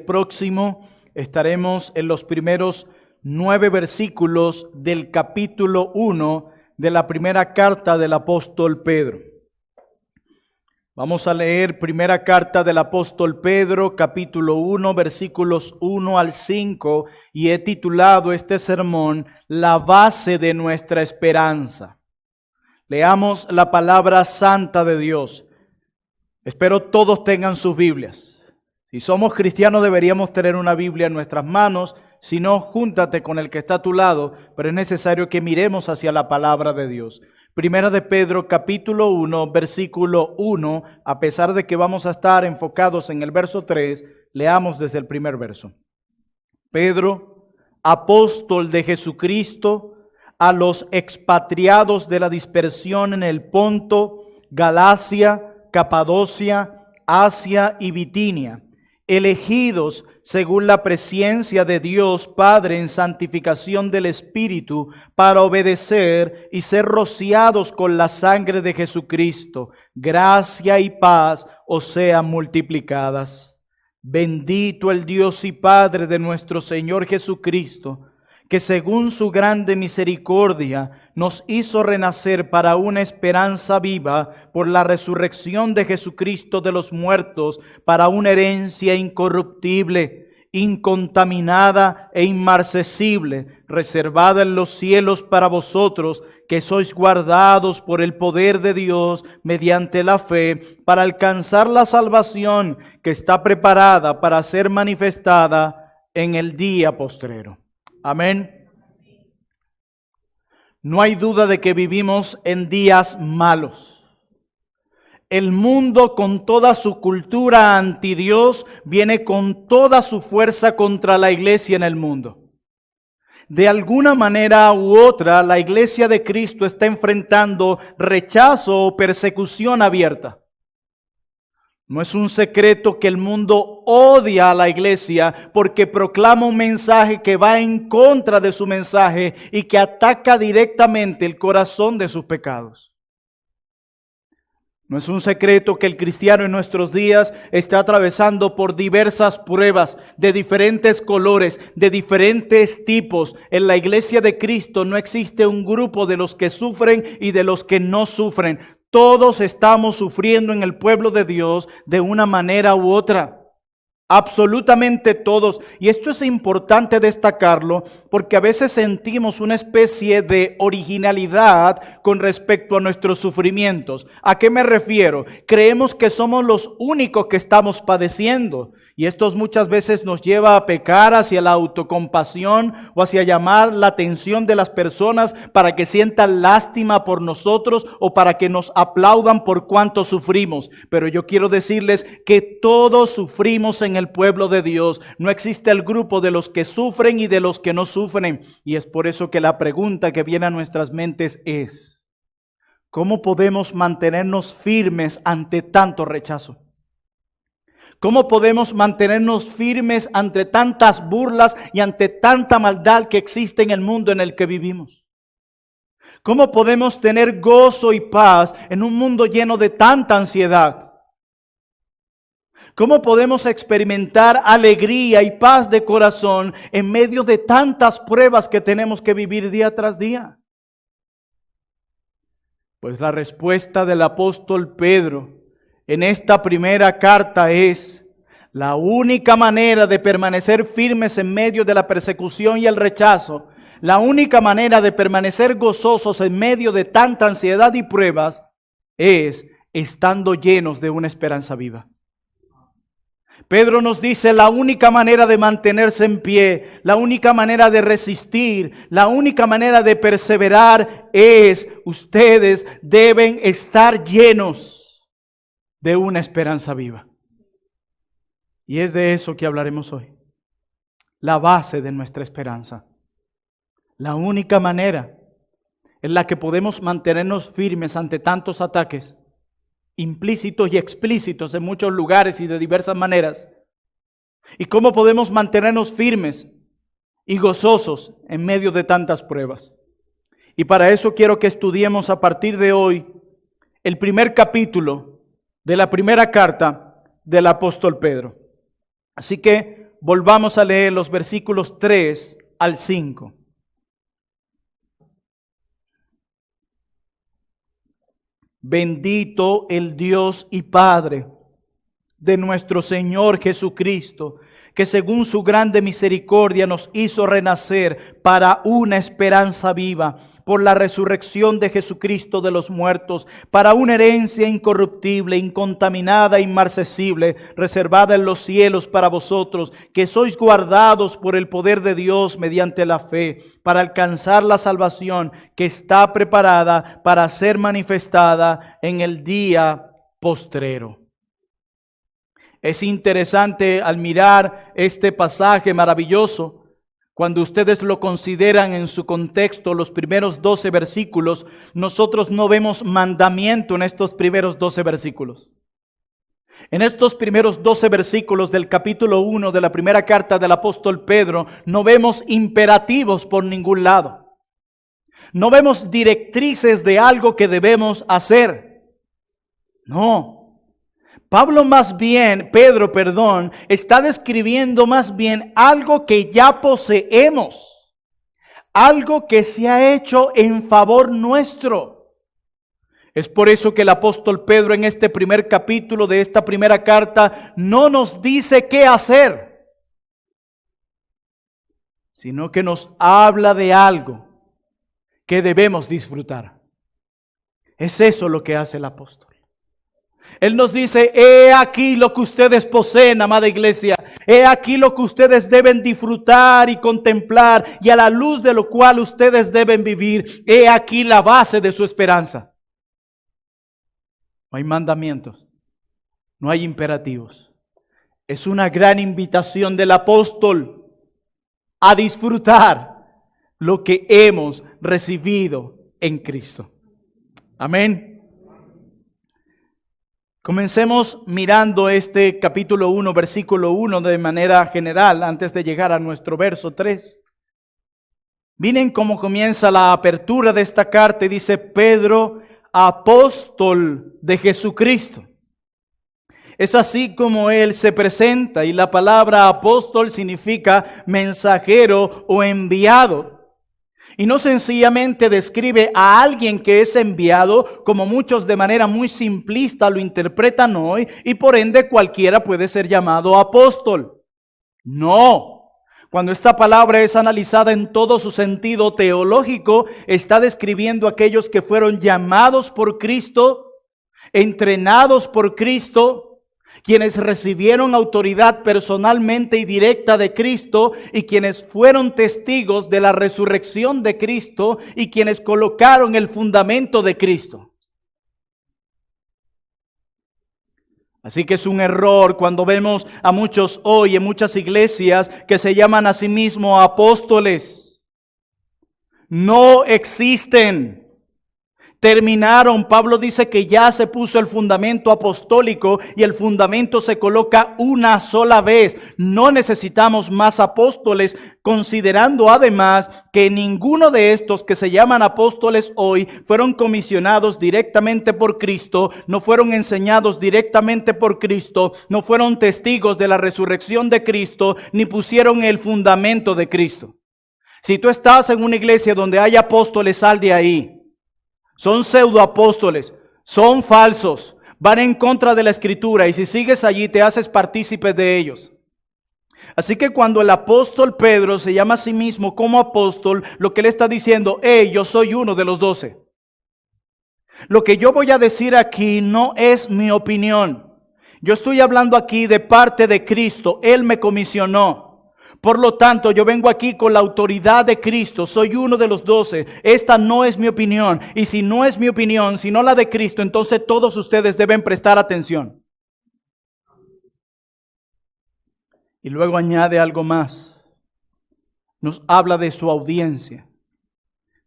próximo estaremos en los primeros 9 versículos del capítulo 1 de la primera carta del apóstol Pedro. Vamos a leer primera carta del apóstol Pedro, capítulo 1, versículos 1 al 5, y he titulado este sermón, La base de nuestra esperanza. Leamos la palabra santa de Dios. Espero todos tengan sus Biblias. Si somos cristianos deberíamos tener una Biblia en nuestras manos. Si no, júntate con el que está a tu lado, pero es necesario que miremos hacia la palabra de Dios. Primera de Pedro, capítulo 1, versículo 1, a pesar de que vamos a estar enfocados en el verso 3, leamos desde el primer verso. Pedro, apóstol de Jesucristo, a los expatriados de la dispersión en el Ponto, Galacia, Capadocia, Asia y Bitinia, elegidos según la presciencia de Dios Padre en santificación del Espíritu, para obedecer y ser rociados con la sangre de Jesucristo. Gracia y paz os sean multiplicadas. Bendito el Dios y Padre de nuestro Señor Jesucristo, que según su grande misericordia nos hizo renacer para una esperanza viva por la resurrección de Jesucristo de los muertos, para una herencia incorruptible, incontaminada e inmarcesible, reservada en los cielos para vosotros, que sois guardados por el poder de Dios mediante la fe, para alcanzar la salvación que está preparada para ser manifestada en el día postrero. Amén. No hay duda de que vivimos en días malos. El mundo, con toda su cultura anti Dios, viene con toda su fuerza contra la iglesia en el mundo. De alguna manera u otra, la iglesia de Cristo está enfrentando rechazo o persecución abierta. No es un secreto que el mundo odia a la iglesia porque proclama un mensaje que va en contra de su mensaje y que ataca directamente el corazón de sus pecados. No es un secreto que el cristiano en nuestros días está atravesando por diversas pruebas de diferentes colores, de diferentes tipos. En la iglesia de Cristo no existe un grupo de los que sufren y de los que no sufren. Todos estamos sufriendo en el pueblo de Dios de una manera u otra. Absolutamente todos. Y esto es importante destacarlo porque a veces sentimos una especie de originalidad con respecto a nuestros sufrimientos. ¿A qué me refiero? Creemos que somos los únicos que estamos padeciendo. Y esto muchas veces nos lleva a pecar hacia la autocompasión o hacia llamar la atención de las personas para que sientan lástima por nosotros o para que nos aplaudan por cuánto sufrimos. Pero yo quiero decirles que todos sufrimos en el pueblo de Dios. No existe el grupo de los que sufren y de los que no sufren. Y es por eso que la pregunta que viene a nuestras mentes es: ¿cómo podemos mantenernos firmes ante tanto rechazo? ¿Cómo podemos mantenernos firmes ante tantas burlas y ante tanta maldad que existe en el mundo en el que vivimos? ¿Cómo podemos tener gozo y paz en un mundo lleno de tanta ansiedad? ¿Cómo podemos experimentar alegría y paz de corazón en medio de tantas pruebas que tenemos que vivir día tras día? Pues la respuesta del apóstol Pedro en esta primera carta es: la única manera de permanecer firmes en medio de la persecución y el rechazo, la única manera de permanecer gozosos en medio de tanta ansiedad y pruebas, es estando llenos de una esperanza viva. Pedro nos dice: la única manera de mantenerse en pie, la única manera de resistir, la única manera de perseverar es: ustedes deben estar llenos de una esperanza viva. Y es de eso que hablaremos hoy. La base de nuestra esperanza. La única manera en la que podemos mantenernos firmes ante tantos ataques, implícitos y explícitos en muchos lugares y de diversas maneras. Y cómo podemos mantenernos firmes y gozosos en medio de tantas pruebas. Y para eso quiero que estudiemos a partir de hoy el primer capítulo de la primera carta del apóstol Pedro. Así que volvamos a leer los versículos 3 al 5. Bendito el Dios y Padre de nuestro Señor Jesucristo, que según su grande misericordia nos hizo renacer para una esperanza viva, por la resurrección de Jesucristo de los muertos, para una herencia incorruptible, incontaminada, inmarcesible, reservada en los cielos para vosotros, que sois guardados por el poder de Dios mediante la fe, para alcanzar la salvación que está preparada para ser manifestada en el día postrero. Es interesante al mirar este pasaje maravilloso, cuando ustedes lo consideran en su contexto, los primeros 12 versículos, nosotros no vemos mandamiento en estos primeros 12 versículos. En estos primeros 12 versículos del capítulo 1 de la primera carta del apóstol Pedro, no vemos imperativos por ningún lado. No vemos directrices de algo que debemos hacer. No. Pedro, está describiendo más bien algo que ya poseemos, algo que se ha hecho en favor nuestro. Es por eso que el apóstol Pedro en este primer capítulo de esta primera carta no nos dice qué hacer, sino que nos habla de algo que debemos disfrutar. Es eso lo que hace el apóstol. Él nos dice, he aquí lo que ustedes poseen, amada iglesia. He aquí lo que ustedes deben disfrutar y contemplar, y a la luz de lo cual ustedes deben vivir. He aquí la base de su esperanza. No hay mandamientos, no hay imperativos. Es una gran invitación del apóstol a disfrutar lo que hemos recibido en Cristo. Amén. Comencemos mirando este capítulo 1, versículo 1 de manera general, antes de llegar a nuestro verso 3. Miren cómo comienza la apertura de esta carta y dice: Pedro, apóstol de Jesucristo. Es así como él se presenta, y la palabra apóstol significa mensajero o enviado. Y no sencillamente describe a alguien que es enviado, como muchos de manera muy simplista lo interpretan hoy, y por ende cualquiera puede ser llamado apóstol. No. Cuando esta palabra es analizada en todo su sentido teológico, está describiendo a aquellos que fueron llamados por Cristo, entrenados por Cristo, quienes recibieron autoridad personalmente y directa de Cristo y quienes fueron testigos de la resurrección de Cristo y quienes colocaron el fundamento de Cristo. Así que es un error cuando vemos a muchos hoy en muchas iglesias que se llaman a sí mismos apóstoles. No existen. Terminaron. Pablo dice que ya se puso el fundamento apostólico y el fundamento se coloca una sola vez. No necesitamos más apóstoles, considerando además que ninguno de estos que se llaman apóstoles hoy fueron comisionados directamente por Cristo, no fueron enseñados directamente por Cristo, no fueron testigos de la resurrección de Cristo, ni pusieron el fundamento de Cristo. Si tú estás en una iglesia donde hay apóstoles, sal de ahí. Son pseudoapóstoles, son falsos, van en contra de la Escritura, y si sigues allí te haces partícipe de ellos. Así que cuando el apóstol Pedro se llama a sí mismo como apóstol, lo que él está diciendo: yo soy uno de los 12. Lo que yo voy a decir aquí no es mi opinión. Yo estoy hablando aquí de parte de Cristo. Él me comisionó. Por lo tanto, yo vengo aquí con la autoridad de Cristo. Soy uno de los 12. Esta no es mi opinión. Y si no es mi opinión, sino la de Cristo, entonces todos ustedes deben prestar atención. Y luego añade algo más. Nos habla de su audiencia.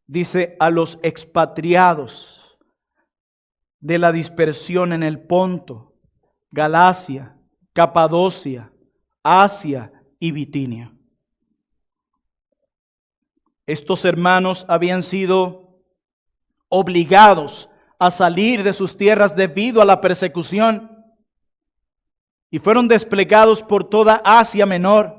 Dice: a los expatriados de la dispersión en el Ponto, Galacia, Capadocia, Asia y Bitinia. Estos hermanos habían sido obligados a salir de sus tierras debido a la persecución y fueron desplegados por toda Asia Menor.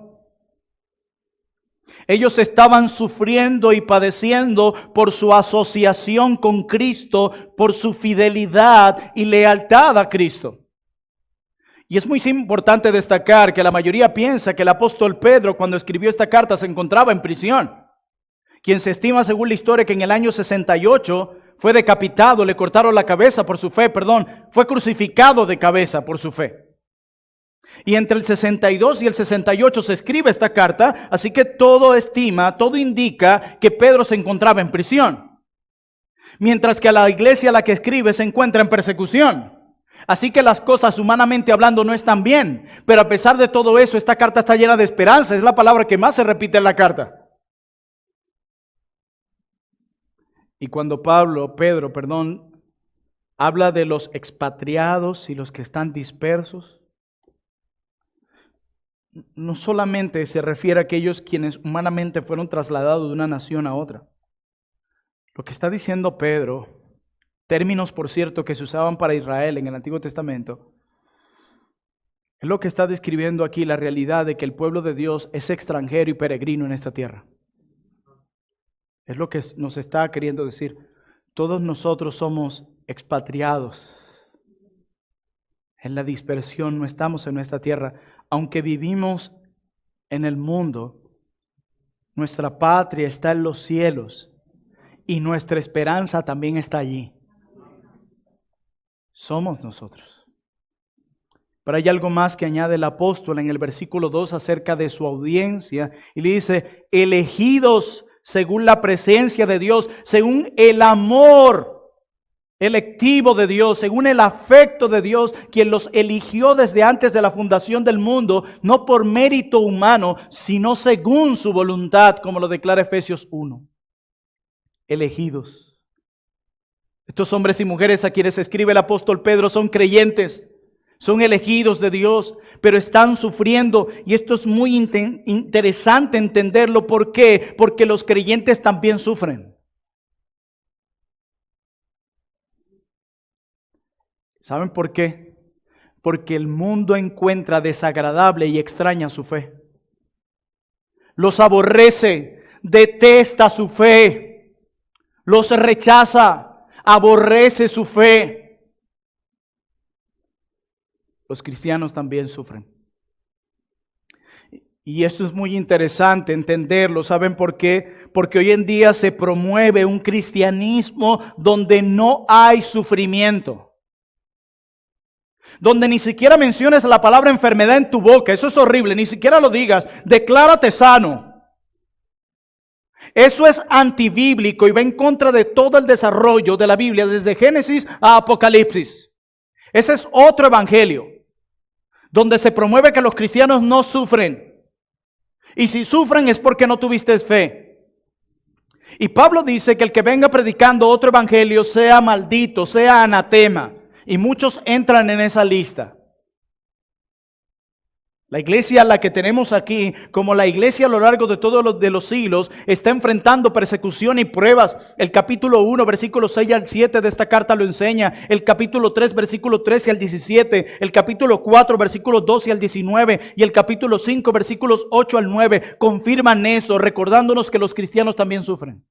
Ellos estaban sufriendo y padeciendo por su asociación con Cristo, por su fidelidad y lealtad a Cristo. Y es muy importante destacar que la mayoría piensa que el apóstol Pedro, cuando escribió esta carta, se encontraba en prisión. Quien se estima, según la historia, que en el año 68 fue decapitado, le cortaron la cabeza por su fe, fue crucificado de cabeza por su fe. Y entre el 62 y el 68 se escribe esta carta, así que todo indica que Pedro se encontraba en prisión. Mientras que a la iglesia a la que escribe se encuentra en persecución. Así que las cosas humanamente hablando no están bien. Pero a pesar de todo eso, esta carta está llena de esperanza. Es la palabra que más se repite en la carta. Y cuando Pedro, habla de los expatriados y los que están dispersos, no solamente se refiere a aquellos quienes humanamente fueron trasladados de una nación a otra. Lo que está diciendo Pedro, términos por cierto que se usaban para Israel en el Antiguo Testamento, es lo que está describiendo aquí la realidad de que el pueblo de Dios es extranjero y peregrino en esta tierra. Es lo que nos está queriendo decir. Todos nosotros somos expatriados. En la dispersión no estamos en nuestra tierra. Aunque vivimos en el mundo, nuestra patria está en los cielos y nuestra esperanza también está allí. Somos nosotros. Pero hay algo más que añade el apóstol en el versículo 2 acerca de su audiencia y le dice, elegidos según la presencia de Dios, según el amor electivo de Dios, según el afecto de Dios, quien los eligió desde antes de la fundación del mundo, no por mérito humano, sino según su voluntad, como lo declara Efesios 1. Elegidos. Estos hombres y mujeres a quienes escribe el apóstol Pedro son creyentes, son elegidos de Dios, pero están sufriendo. Y esto es muy interesante entenderlo. ¿Por qué? Porque los creyentes también sufren. ¿Saben por qué? Porque el mundo encuentra desagradable y extraña su fe. Los aborrece, detesta su fe, los rechaza, aborrece su fe. Los cristianos también sufren. Y esto es muy interesante entenderlo. ¿Saben por qué? Porque hoy en día se promueve un cristianismo donde no hay sufrimiento. Donde ni siquiera menciones la palabra enfermedad en tu boca. Eso es horrible, ni siquiera lo digas. Declárate sano. Eso es antibíblico y va en contra de todo el desarrollo de la Biblia, desde Génesis a Apocalipsis. Ese es otro evangelio, donde se promueve que los cristianos no sufren. Y si sufren es porque no tuviste fe. Y Pablo dice que el que venga predicando otro evangelio sea maldito, sea anatema. Y muchos entran en esa lista. La iglesia, la que tenemos aquí, como la iglesia a lo largo de todos los siglos, está enfrentando persecución y pruebas. El capítulo 1, versículos 6 al 7 de esta carta lo enseña. El capítulo 3, versículo 13 al 17. El capítulo 4, versículos 12 al 19. Y el capítulo 5, versículos 8 al 9. Confirman eso, recordándonos que los cristianos también sufren.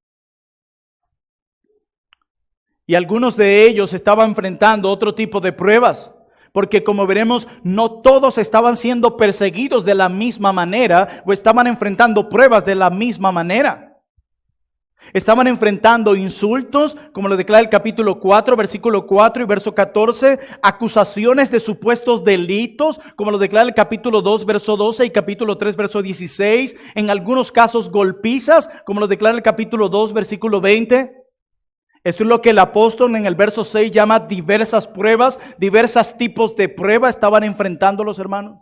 Y algunos de ellos estaban enfrentando otro tipo de pruebas. Porque como veremos, no todos estaban siendo perseguidos de la misma manera o estaban enfrentando pruebas de la misma manera. Estaban enfrentando insultos, como lo declara el capítulo 4, versículo 4 y verso 14, acusaciones de supuestos delitos, como lo declara el capítulo 2, verso 12 y capítulo 3, verso 16, en algunos casos golpizas, como lo declara el capítulo 2, versículo 20. Esto es lo que el apóstol en el verso 6 llama diversas pruebas, diversos tipos de pruebas estaban enfrentando los hermanos.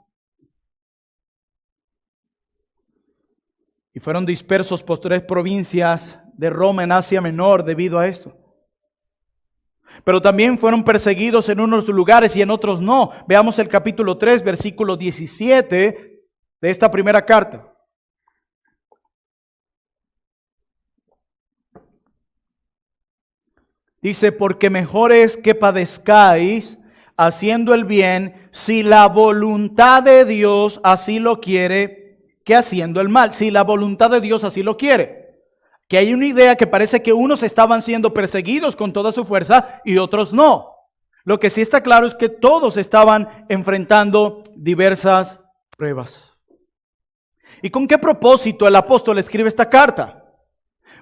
Y fueron dispersos por 3 provincias de Roma en Asia Menor debido a esto. Pero también fueron perseguidos en unos lugares y en otros no. Veamos el capítulo 3, versículo 17 de esta primera carta. Dice, porque mejor es que padezcáis haciendo el bien, si la voluntad de Dios así lo quiere, que haciendo el mal, si la voluntad de Dios así lo quiere. Que hay una idea que parece que unos estaban siendo perseguidos con toda su fuerza y otros no. Lo que sí está claro es que todos estaban enfrentando diversas pruebas. ¿Y con qué propósito el apóstol escribe esta carta?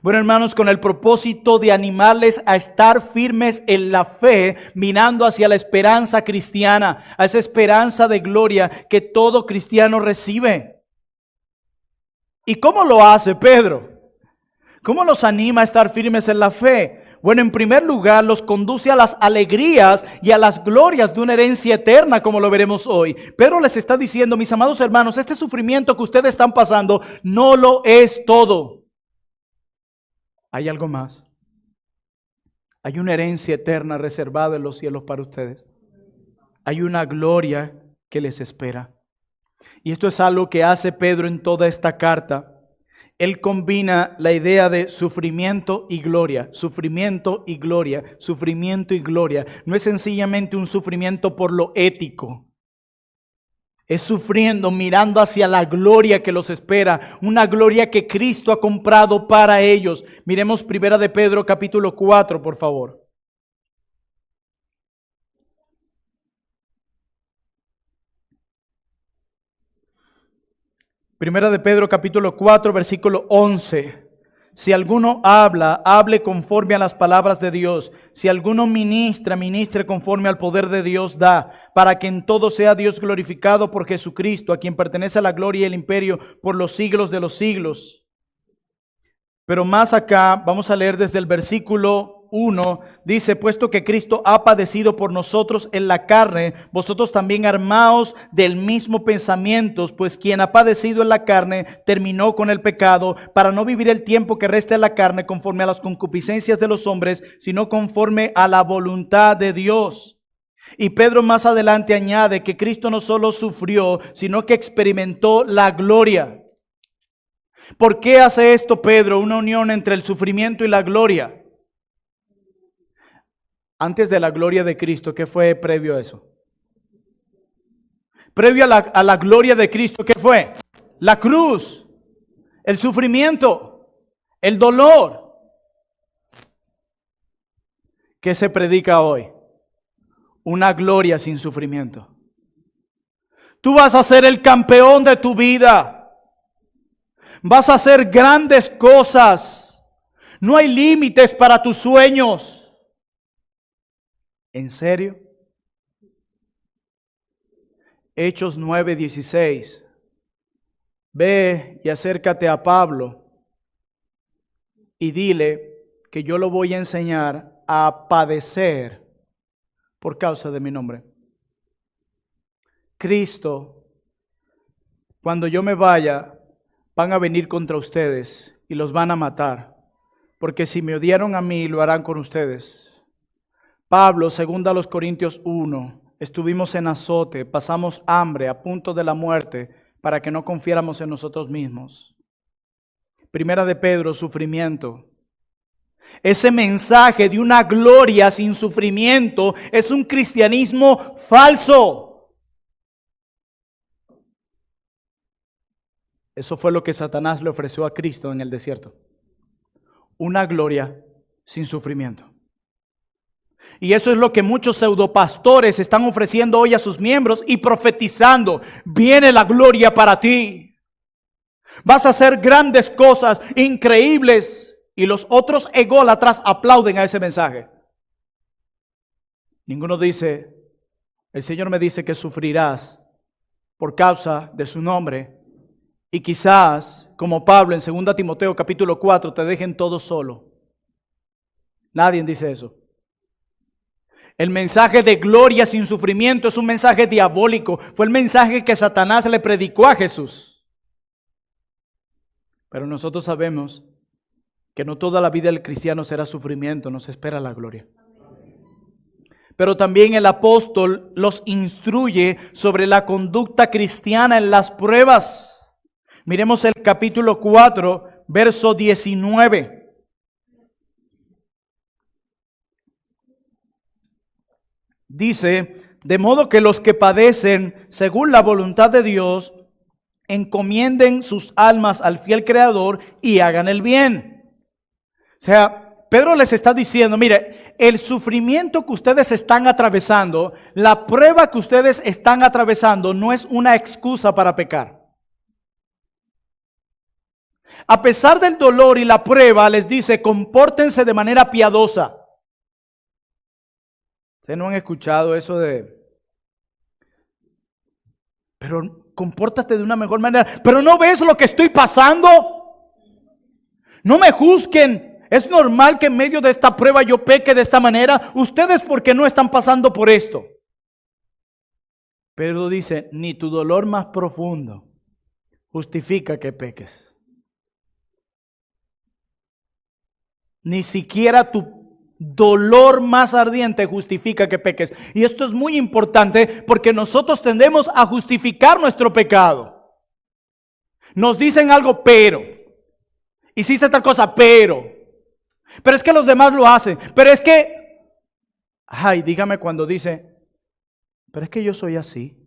Bueno, hermanos, con el propósito de animarles a estar firmes en la fe, mirando hacia la esperanza cristiana, a esa esperanza de gloria que todo cristiano recibe. ¿Y cómo lo hace Pedro? ¿Cómo los anima a estar firmes en la fe? Bueno, en primer lugar, los conduce a las alegrías y a las glorias de una herencia eterna, como lo veremos hoy. Pedro les está diciendo, mis amados hermanos, este sufrimiento que ustedes están pasando no lo es todo. Hay algo más. Hay una herencia eterna reservada en los cielos para ustedes. Hay una gloria que les espera. Y esto es algo que hace Pedro en toda esta carta. Él combina la idea de sufrimiento y gloria, sufrimiento y gloria, sufrimiento y gloria. No es sencillamente un sufrimiento por lo ético. Es sufriendo, mirando hacia la gloria que los espera, una gloria que Cristo ha comprado para ellos. Miremos 1 de Pedro capítulo 4, por favor. Primera de Pedro capítulo 4, versículo 11. Si alguno habla, hable conforme a las palabras de Dios. Si alguno ministra, ministre conforme al poder de Dios da, para que en todo sea Dios glorificado por Jesucristo, a quien pertenece la gloria y el imperio por los siglos de los siglos. Pero más acá, vamos a leer desde el versículo 1, dice, puesto que Cristo ha padecido por nosotros en la carne, vosotros también armaos del mismo pensamiento, pues quien ha padecido en la carne terminó con el pecado, para no vivir el tiempo que resta en la carne conforme a las concupiscencias de los hombres, sino conforme a la voluntad de Dios. Y Pedro más adelante añade que Cristo no solo sufrió, sino que experimentó la gloria. ¿Por qué hace esto Pedro? Una unión entre el sufrimiento y la gloria. Antes de la gloria de Cristo, ¿qué fue previo a eso? Previo a la gloria de Cristo, ¿qué fue? La cruz, el sufrimiento, el dolor. ¿Qué se predica hoy? Una gloria sin sufrimiento. Tú vas a ser el campeón de tu vida. Vas a hacer grandes cosas. No hay límites para tus sueños. ¿En serio? Hechos 9:16. Ve y acércate a Pablo y dile que yo lo voy a enseñar a padecer por causa de mi nombre. Cristo, cuando yo me vaya, van a venir contra ustedes y los van a matar, porque si me odiaron a mí, lo harán con ustedes. Pablo, segunda a los Corintios 1, estuvimos en azote, pasamos hambre, a punto de la muerte, para que no confiáramos en nosotros mismos. Primera de Pedro, sufrimiento. Ese mensaje de una gloria sin sufrimiento es un cristianismo falso. Eso fue lo que Satanás le ofreció a Cristo en el desierto. Una gloria sin sufrimiento. Y eso es lo que muchos pseudopastores están ofreciendo hoy a sus miembros y profetizando. Viene la gloria para ti. Vas a hacer grandes cosas increíbles. Y los otros ególatras aplauden a ese mensaje. Ninguno dice, el Señor me dice que sufrirás por causa de su nombre. Y quizás, como Pablo en 2 Timoteo capítulo 4, te dejen todo solo. Nadie dice eso. El mensaje de gloria sin sufrimiento es un mensaje diabólico. Fue el mensaje que Satanás le predicó a Jesús. Pero nosotros sabemos que no toda la vida del cristiano será sufrimiento, nos espera la gloria. Pero también el apóstol los instruye sobre la conducta cristiana en las pruebas. Miremos el capítulo 4, verso 19. Dice, de modo que los que padecen según la voluntad de Dios, encomienden sus almas al fiel Creador y hagan el bien. O sea, Pedro les está diciendo, mire, el sufrimiento que ustedes están atravesando, la prueba que ustedes están atravesando no es una excusa para pecar. A pesar del dolor y la prueba, les dice, compórtense de manera piadosa. ¿Ustedes no han escuchado eso de, pero compórtate de una mejor manera? Pero no ves lo que estoy pasando. No me juzguen. Es normal que en medio de esta prueba yo peque de esta manera. Ustedes, ¿por qué no están pasando por esto? Pedro dice, ni tu dolor más profundo justifica que peques. Ni siquiera tu dolor más ardiente justifica que peques. Y esto es muy importante porque nosotros tendemos a justificar nuestro pecado. Nos dicen algo, pero. Hiciste tal cosa, pero es que los demás lo hacen. Pero es que, ay, dígame cuando dice, pero es que yo soy así.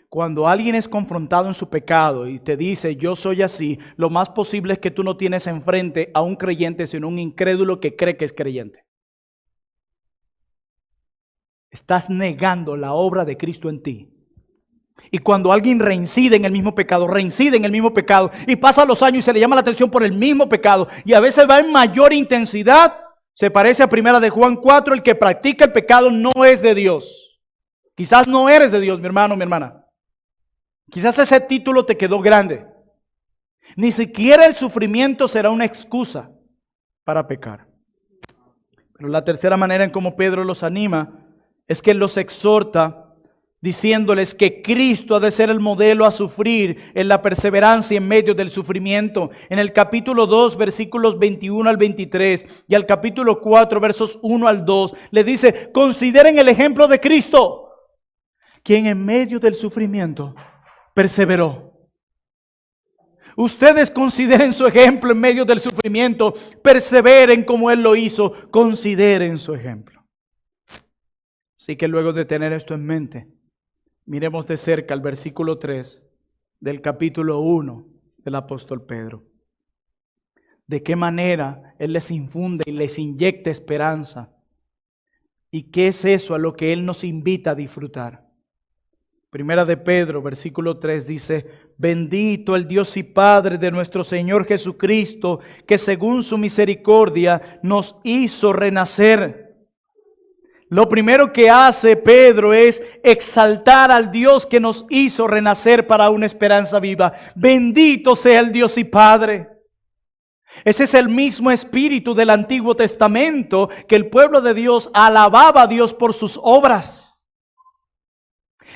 Cuando alguien es confrontado en su pecado y te dice, yo soy así, lo más posible es que tú no tienes enfrente a un creyente, sino un incrédulo que cree que es creyente. Estás negando la obra de Cristo en ti. Y cuando alguien reincide en el mismo pecado, y pasa los años y se le llama la atención por el mismo pecado, y a veces va en mayor intensidad, se parece a 1 de Juan 4, el que practica el pecado no es de Dios. Quizás no eres de Dios, mi hermano, mi hermana. Quizás ese título te quedó grande. Ni siquiera el sufrimiento será una excusa para pecar. Pero la tercera manera en cómo Pedro los anima es que los exhorta diciéndoles que Cristo ha de ser el modelo a sufrir en la perseverancia en medio del sufrimiento. En el capítulo 2, versículos 21 al 23 y al capítulo 4, versos 1 al 2, le dice, consideren el ejemplo de Cristo, quien en medio del sufrimiento perseveró. Ustedes consideren su ejemplo en medio del sufrimiento, perseveren como Él lo hizo, consideren su ejemplo. Así que luego de tener esto en mente, miremos de cerca el versículo 3 del capítulo 1 del apóstol Pedro. De qué manera Él les infunde y les inyecta esperanza. ¿Y qué es eso a lo que Él nos invita a disfrutar? Primera de Pedro, versículo 3 dice, bendito el Dios y Padre de nuestro Señor Jesucristo, que según su misericordia nos hizo renacer. Lo primero que hace Pedro es exaltar al Dios que nos hizo renacer para una esperanza viva. Bendito sea el Dios y Padre. Ese es el mismo espíritu del Antiguo Testamento que el pueblo de Dios alababa a Dios por sus obras.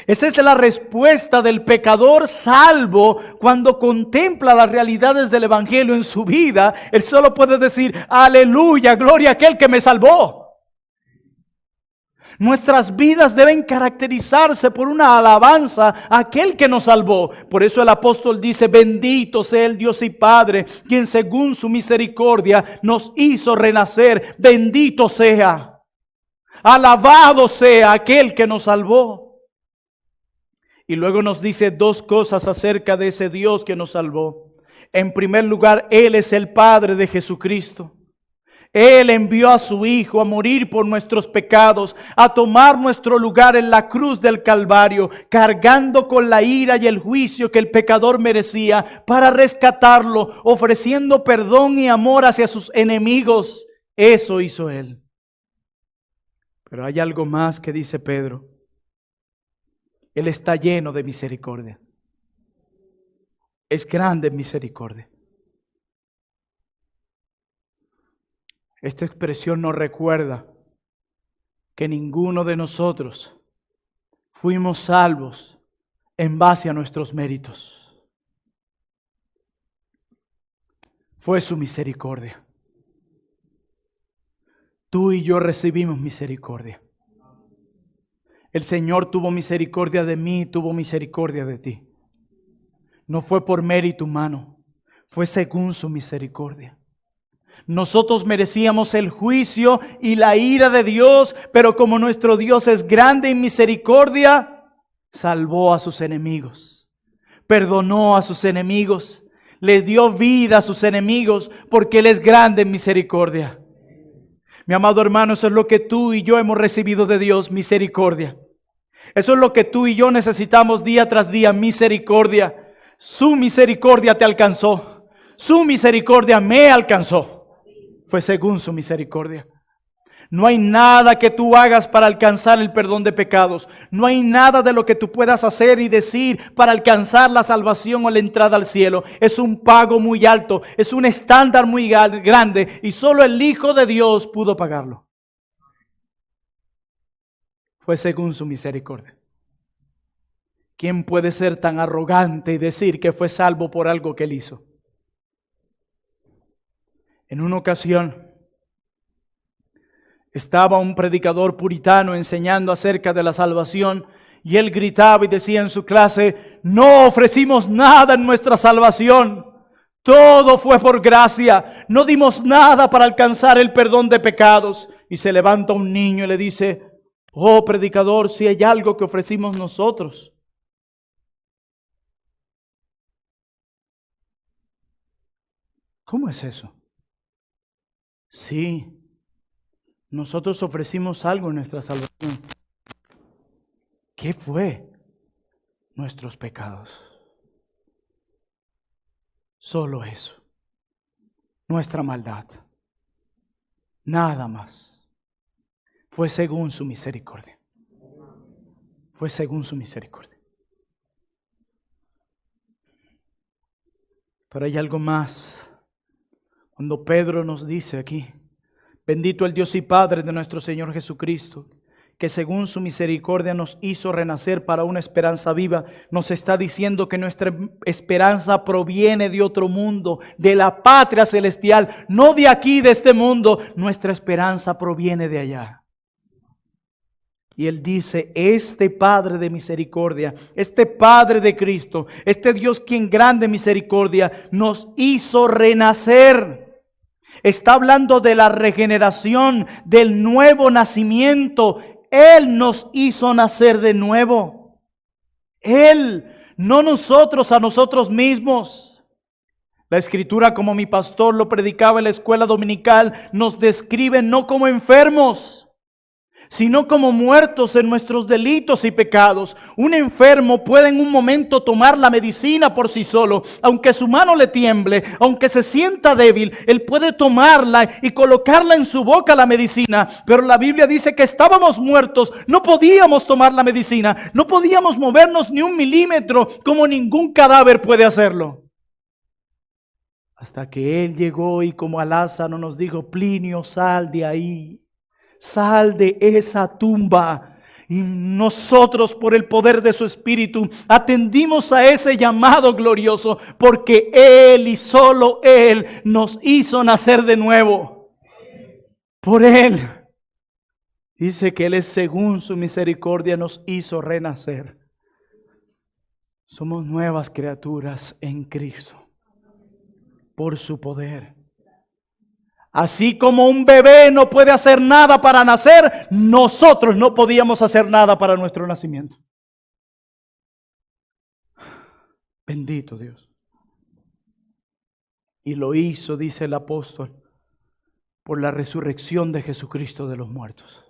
Esa es la respuesta del pecador salvo cuando contempla las realidades del Evangelio en su vida. Él solo puede decir, aleluya, gloria a aquel que me salvó. Nuestras vidas deben caracterizarse por una alabanza a aquel que nos salvó. Por eso el apóstol dice, bendito sea el Dios y Padre, quien según su misericordia nos hizo renacer. Bendito sea, alabado sea aquel que nos salvó. Y luego nos dice dos cosas acerca de ese Dios que nos salvó. En primer lugar, Él es el Padre de Jesucristo. Él envió a su Hijo a morir por nuestros pecados, a tomar nuestro lugar en la cruz del Calvario, cargando con la ira y el juicio que el pecador merecía, para rescatarlo, ofreciendo perdón y amor hacia sus enemigos. Eso hizo Él. Pero hay algo más que dice Pedro. Él está lleno de misericordia. Es grande en misericordia. Esta expresión nos recuerda que ninguno de nosotros fuimos salvos en base a nuestros méritos. Fue su misericordia. Tú y yo recibimos misericordia. El Señor tuvo misericordia de mí, tuvo misericordia de ti. No fue por mérito humano, fue según su misericordia. Nosotros merecíamos el juicio y la ira de Dios, pero como nuestro Dios es grande en misericordia, salvó a sus enemigos. perdonó a sus enemigos, le dio vida a sus enemigos, porque Él es grande en misericordia. Mi amado hermano, eso es lo que tú y yo hemos recibido de Dios, misericordia. Eso es lo que tú y yo necesitamos día tras día, misericordia. Su misericordia te alcanzó. Su misericordia me alcanzó. Fue según su misericordia. No hay nada que tú hagas para alcanzar el perdón de pecados. No hay nada de lo que tú puedas hacer y decir para alcanzar la salvación o la entrada al cielo. Es un pago muy alto, es un estándar muy grande y solo el Hijo de Dios pudo pagarlo. Fue según su misericordia. ¿Quién puede ser tan arrogante y decir que fue salvo por algo que Él hizo? En una ocasión estaba un predicador puritano enseñando acerca de la salvación y él gritaba y decía en su clase: no ofrecimos nada en nuestra salvación, todo fue por gracia, no dimos nada para alcanzar el perdón de pecados. Y se levanta un niño y le dice: oh predicador, si hay algo que ofrecimos nosotros. ¿Cómo es eso? Sí. Nosotros ofrecimos algo en nuestra salvación. ¿Qué fue? Nuestros pecados. Solo eso. Nuestra maldad. Nada más. Fue según su misericordia. Fue según su misericordia. Pero hay algo más. Cuando Pedro nos dice aquí: bendito el Dios y Padre de nuestro Señor Jesucristo, que según su misericordia nos hizo renacer para una esperanza viva. Nos está diciendo que nuestra esperanza proviene de otro mundo, de la patria celestial, no de aquí, de este mundo. Nuestra esperanza proviene de allá. Y Él dice: este Padre de misericordia, este Padre de Cristo, este Dios quien grande misericordia, nos hizo renacer. Está hablando de la regeneración, del nuevo nacimiento. Él nos hizo nacer de nuevo. Él, no nosotros a nosotros mismos. La Escritura, como mi pastor lo predicaba en la escuela dominical, nos describe no como enfermos, sino como muertos en nuestros delitos y pecados. Un enfermo puede en un momento tomar la medicina por sí solo, aunque su mano le tiemble, aunque se sienta débil, él puede tomarla y colocarla en su boca la medicina. Pero la Biblia dice que estábamos muertos, no podíamos tomar la medicina, no podíamos movernos ni un milímetro como ningún cadáver puede hacerlo. Hasta que Él llegó y como a Lázaro nos dijo: Plinio, sal de ahí. Sal de esa tumba. Y nosotros, por el poder de su Espíritu, atendimos a ese llamado glorioso, porque Él y solo Él nos hizo nacer de nuevo. Por Él. Dice que Él es según su misericordia nos hizo renacer. Somos nuevas criaturas en Cristo. Por su poder. Así como un bebé no puede hacer nada para nacer, nosotros no podíamos hacer nada para nuestro nacimiento. Bendito Dios. Y lo hizo, dice el apóstol, por la resurrección de Jesucristo de los muertos.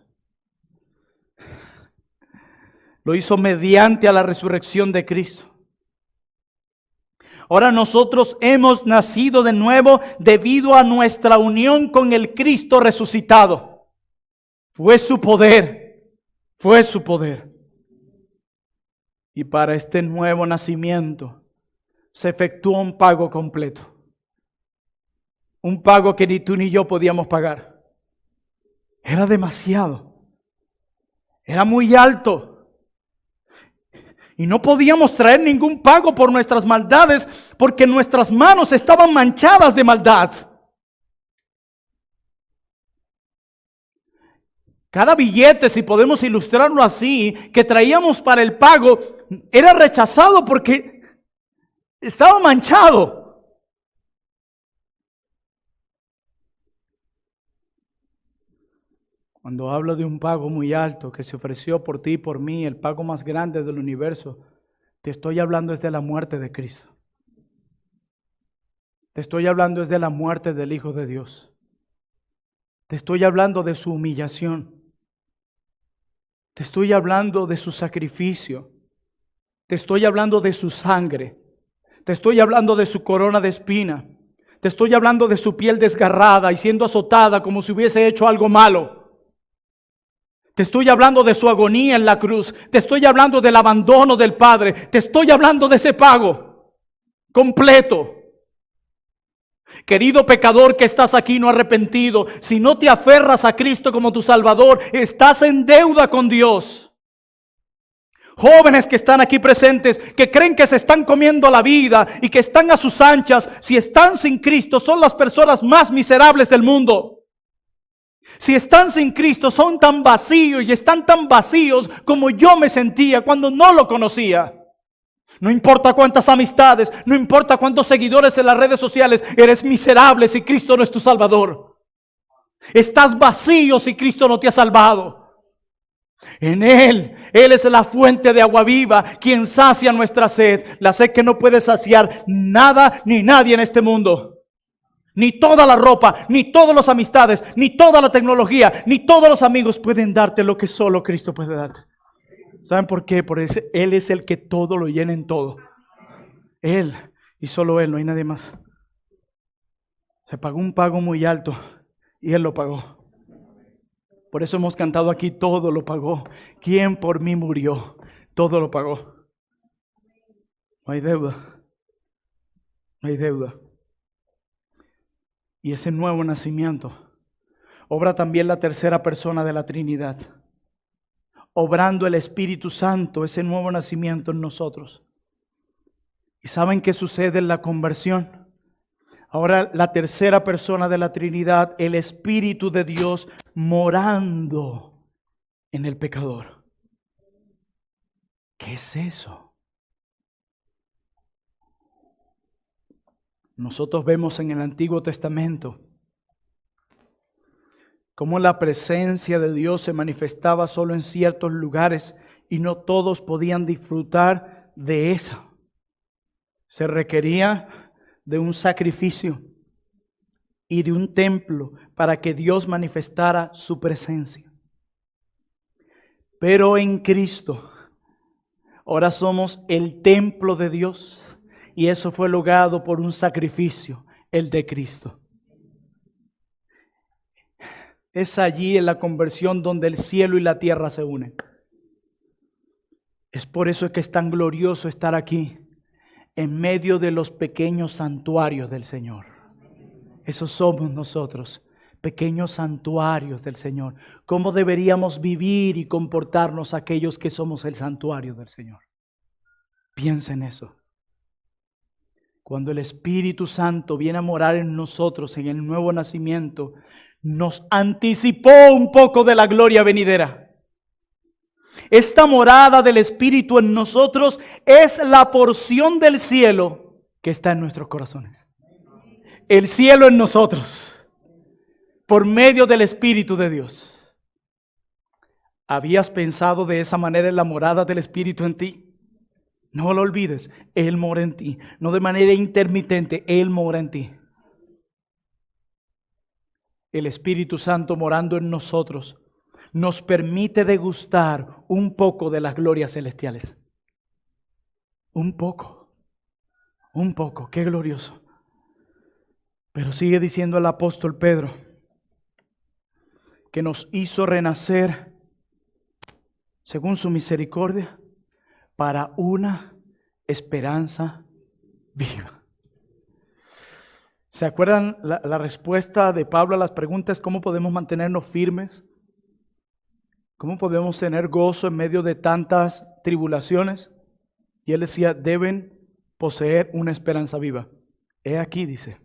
Lo hizo mediante a la resurrección de Cristo. Ahora nosotros hemos nacido de nuevo debido a nuestra unión con el Cristo resucitado. Fue su poder, fue su poder. Y para este nuevo nacimiento se efectuó un pago completo. Un pago que ni tú ni yo podíamos pagar. Era demasiado. Era muy alto. Y no podíamos traer ningún pago por nuestras maldades, porque nuestras manos estaban manchadas de maldad. Cada billete, si podemos ilustrarlo así, que traíamos para el pago, era rechazado porque estaba manchado. Cuando hablo de un pago muy alto que se ofreció por ti y por mí, el pago más grande del universo, Te estoy hablando desde la muerte de Cristo. Te estoy hablando desde la muerte del Hijo de Dios. Te estoy hablando de su humillación. Te estoy hablando de su sacrificio. Te estoy hablando de su sangre. Te estoy hablando de su corona de espina. Te estoy hablando de su piel desgarrada y siendo azotada como si hubiese hecho algo malo. Te estoy hablando de su agonía en la cruz. Te estoy hablando del abandono del Padre. Te estoy hablando de ese pago completo. Querido pecador que estás aquí no arrepentido, si no te aferras a Cristo como tu Salvador, estás en deuda con Dios. Jóvenes que están aquí presentes, que creen que se están comiendo la vida y que están a sus anchas, si están sin Cristo, son las personas más miserables del mundo. Si están sin Cristo, son tan vacíos y están tan vacíos como yo me sentía cuando no lo conocía. No importa cuántas amistades, no importa cuántos seguidores en las redes sociales, eres miserable si Cristo no es tu Salvador. Estás vacío si Cristo no te ha salvado. En Él es la fuente de agua viva, quien sacia nuestra sed, la sed que no puede saciar nada ni nadie en este mundo. Ni toda la ropa, ni todas las amistades, ni toda la tecnología, ni todos los amigos pueden darte lo que solo Cristo puede darte. ¿Saben por qué? Porque Él es el que todo lo llena en todo. Él y solo Él, no hay nadie más. Se pagó un pago muy alto y Él lo pagó. Por eso hemos cantado aquí, todo lo pagó. ¿Quién por mí murió? Todo lo pagó. No hay deuda. No hay deuda. Y ese nuevo nacimiento obra también la tercera persona de la Trinidad, obrando el Espíritu Santo, ese nuevo nacimiento en nosotros. ¿Y saben qué sucede en la conversión? Ahora la tercera persona de la Trinidad, el Espíritu de Dios morando en el pecador. ¿Qué es eso? Nosotros vemos en el Antiguo Testamento cómo la presencia de Dios se manifestaba solo en ciertos lugares y no todos podían disfrutar de esa. Se requería de un sacrificio y de un templo para que Dios manifestara su presencia. Pero en Cristo, ahora somos el templo de Dios y eso fue logrado por un sacrificio, el de Cristo. Es allí en la conversión donde el cielo y la tierra se unen. Es por eso que es tan glorioso estar aquí, en medio de los pequeños santuarios del Señor. Esos somos nosotros, pequeños santuarios del Señor. ¿Cómo deberíamos vivir y comportarnos aquellos que somos el santuario del Señor? Piensa en eso. Cuando el Espíritu Santo viene a morar en nosotros en el nuevo nacimiento, nos anticipó un poco de la gloria venidera. Esta morada del Espíritu en nosotros es la porción del cielo que está en nuestros corazones. El cielo en nosotros, por medio del Espíritu de Dios. ¿Habías pensado de esa manera en la morada del Espíritu en ti? No lo olvides, Él mora en ti. No de manera intermitente, Él mora en ti. El Espíritu Santo morando en nosotros nos permite degustar un poco de las glorias celestiales. Un poco, qué glorioso. Pero sigue diciendo el apóstol Pedro que nos hizo renacer según su misericordia para una esperanza viva. ¿Se acuerdan la respuesta de Pablo a las preguntas? ¿Cómo podemos mantenernos firmes? ¿Cómo podemos tener gozo en medio de tantas tribulaciones? Y él decía, deben poseer una esperanza viva. He aquí, dice,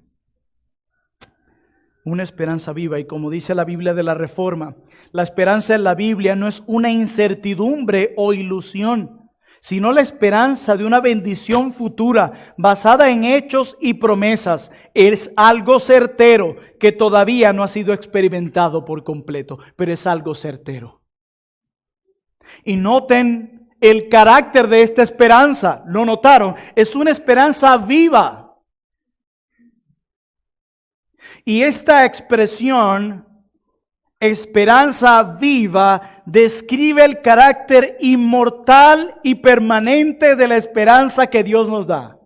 una esperanza viva. Y como dice la Biblia de la Reforma, la esperanza en la Biblia no es una incertidumbre o ilusión, sino la esperanza de una bendición futura basada en hechos y promesas. Es algo certero que todavía no ha sido experimentado por completo, pero es algo certero. Y noten el carácter de esta esperanza. ¿Lo notaron? Es una esperanza viva. Y esta expresión, esperanza viva, describe el carácter inmortal y permanente de la esperanza que Dios nos da.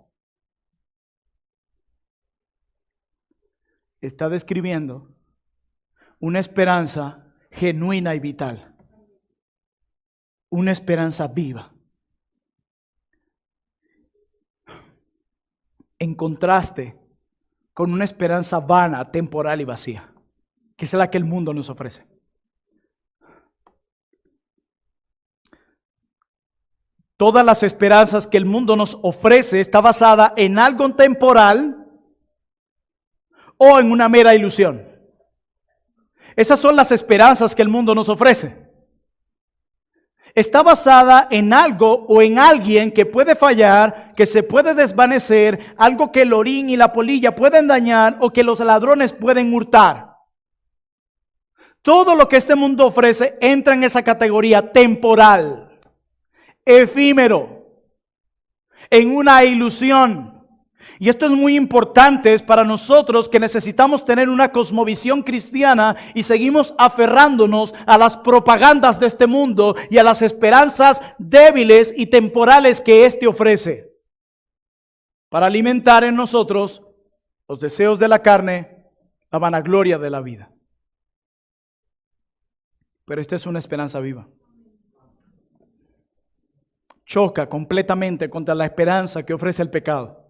Está describiendo una esperanza genuina y vital. Una esperanza viva. En contraste con una esperanza vana, temporal y vacía, que es la que el mundo nos ofrece. Todas las esperanzas que el mundo nos ofrece está basada en algo temporal o en una mera ilusión. Esas son las esperanzas que el mundo nos ofrece. Está basada en algo o en alguien que puede fallar, que se puede desvanecer, algo que el orín y la polilla pueden dañar o que los ladrones pueden hurtar. Todo lo que este mundo ofrece entra en esa categoría temporal, efímero, en una ilusión. Y esto es muy importante para nosotros que necesitamos tener una cosmovisión cristiana y seguimos aferrándonos a las propagandas de este mundo y a las esperanzas débiles y temporales que éste ofrece para alimentar en nosotros los deseos de la carne, la vanagloria de la vida. Pero esta es una esperanza viva. Choca completamente contra la esperanza que ofrece el pecado.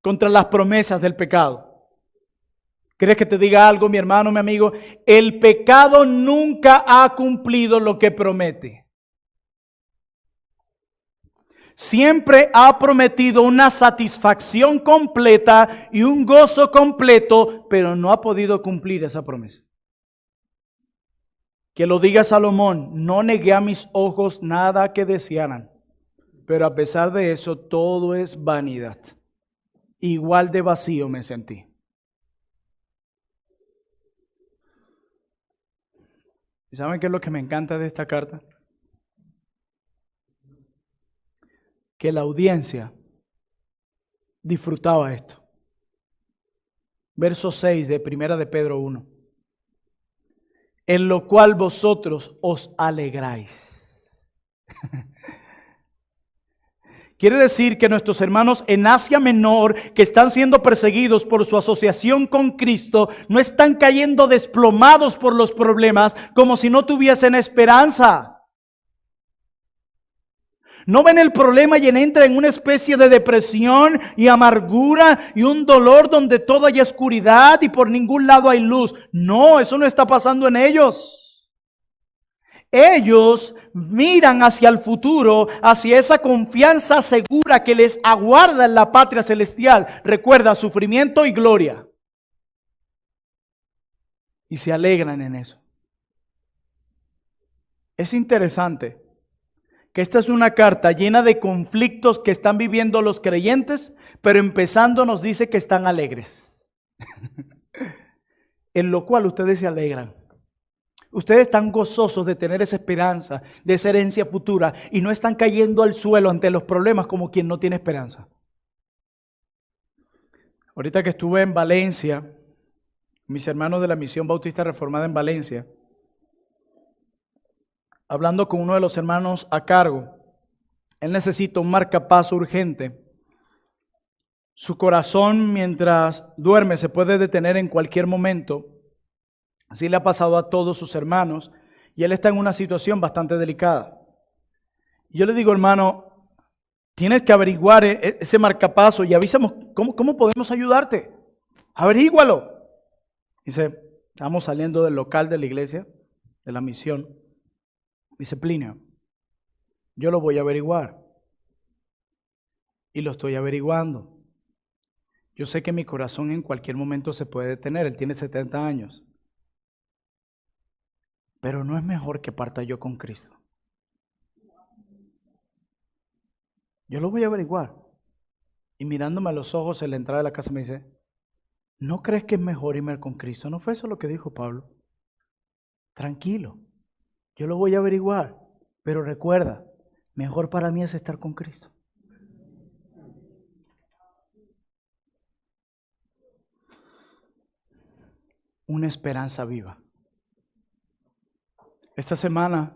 Contra las promesas del pecado. ¿Quieres que te diga algo, mi hermano, mi amigo? El pecado nunca ha cumplido lo que promete. Siempre ha prometido una satisfacción completa y un gozo completo, pero no ha podido cumplir esa promesa. Que lo diga Salomón, no negué a mis ojos nada que desearan, pero a pesar de eso todo es vanidad. Igual de vacío me sentí. ¿Y saben qué es lo que me encanta de esta carta? Que la audiencia disfrutaba esto. Verso 6 de 1 de Pedro 1. En lo cual vosotros os alegráis. Quiere decir que nuestros hermanos en Asia Menor, que están siendo perseguidos por su asociación con Cristo, no están cayendo desplomados por los problemas como si no tuviesen esperanza. No ven el problema y entran en una especie de depresión y amargura y un dolor donde todo hay oscuridad y por ningún lado hay luz. No, eso no está pasando en ellos. Ellos miran hacia el futuro, hacia esa confianza segura que les aguarda en la patria celestial. Recuerda, sufrimiento y gloria. Y se alegran en eso. Es interesante que esta es una carta llena de conflictos que están viviendo los creyentes, pero empezando nos dice que están alegres. En lo cual ustedes se alegran. Ustedes están gozosos de tener esa esperanza, de esa herencia futura, y no están cayendo al suelo ante los problemas como quien no tiene esperanza. Ahorita que estuve en Valencia, mis hermanos de la Misión Bautista Reformada en Valencia, hablando con uno de los hermanos a cargo, él necesita un marcapaso urgente. Su corazón mientras duerme se puede detener en cualquier momento. Así le ha pasado a todos sus hermanos y él está en una situación bastante delicada. Yo le digo, hermano, tienes que averiguar ese marcapaso y avísanos cómo podemos ayudarte. Averígualo. Dice, estamos saliendo del local de la iglesia, de la misión. Dice, Plinio, yo lo voy a averiguar. Y lo estoy averiguando. Yo sé que mi corazón en cualquier momento se puede detener. Él tiene 70 años. Pero no es mejor que parta yo con Cristo. Yo lo voy a averiguar. Y mirándome a los ojos en la entrada de la casa me dice, ¿no crees que es mejor irme con Cristo? ¿No fue eso lo que dijo Pablo? Tranquilo, yo lo voy a averiguar. Pero recuerda, mejor para mí es estar con Cristo. Una esperanza viva. Esta semana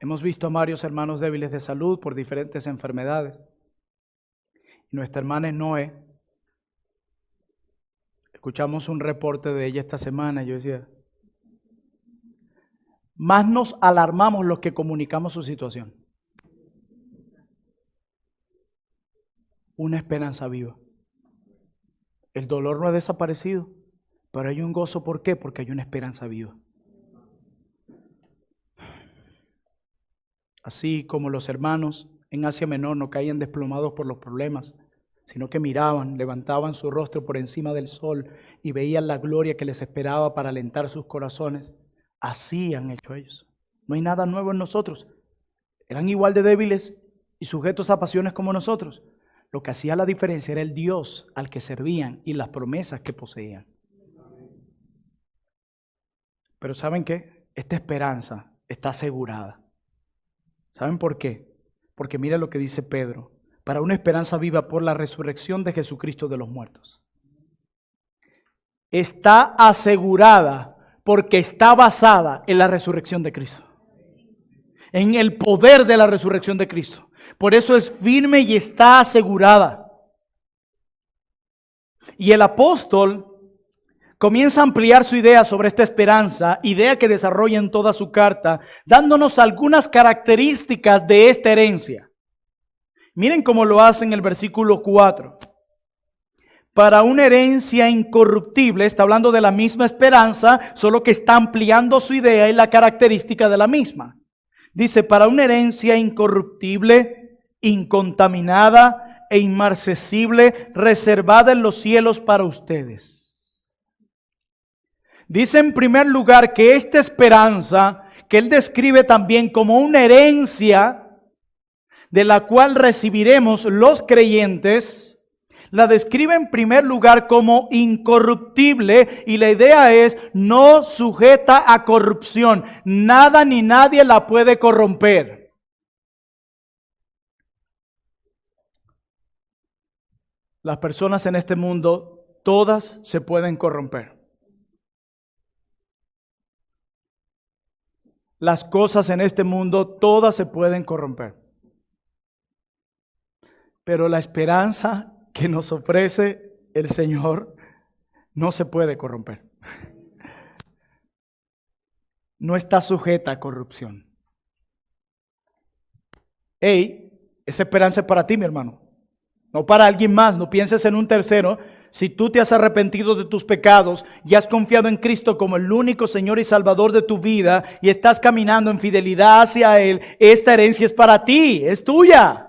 hemos visto a varios hermanos débiles de salud por diferentes enfermedades. Nuestra hermana Noé, escuchamos un reporte de ella esta semana y yo decía, más nos alarmamos los que comunicamos su situación. Una esperanza viva. El dolor no ha desaparecido, pero hay un gozo. ¿Por qué? Porque hay una esperanza viva. Así como los hermanos en Asia Menor no caían desplomados por los problemas, sino que miraban, levantaban su rostro por encima del sol y veían la gloria que les esperaba para alentar sus corazones. Así han hecho ellos. No hay nada nuevo en nosotros. Eran igual de débiles y sujetos a pasiones como nosotros. Lo que hacía la diferencia era el Dios al que servían y las promesas que poseían. Pero ¿saben qué? Esta esperanza está asegurada. ¿Saben por qué? Porque mira lo que dice Pedro. Para una esperanza viva por la resurrección de Jesucristo de los muertos. Está asegurada porque está basada en la resurrección de Cristo. En el poder de la resurrección de Cristo. Por eso es firme y está asegurada. Y el apóstol comienza a ampliar su idea sobre esta esperanza, idea que desarrolla en toda su carta, dándonos algunas características de esta herencia. Miren cómo lo hace en el versículo 4. Para una herencia incorruptible, está hablando de la misma esperanza, solo que está ampliando su idea y la característica de la misma. Dice, para una herencia incorruptible, incontaminada e inmarcesible, reservada en los cielos para ustedes. Dice en primer lugar que esta esperanza, que él describe también como una herencia de la cual recibiremos los creyentes, la describe en primer lugar como incorruptible y la idea es no sujeta a corrupción. Nada ni nadie la puede corromper. Las personas en este mundo, todas se pueden corromper. Las cosas en este mundo, todas se pueden corromper. Pero la esperanza que nos ofrece el Señor no se puede corromper. No está sujeta a corrupción. Hey, esa esperanza es para ti, mi hermano. No para alguien más. No pienses en un tercero. Si tú te has arrepentido de tus pecados y has confiado en Cristo como el único Señor y Salvador de tu vida y estás caminando en fidelidad hacia Él, esta herencia es para ti, es tuya.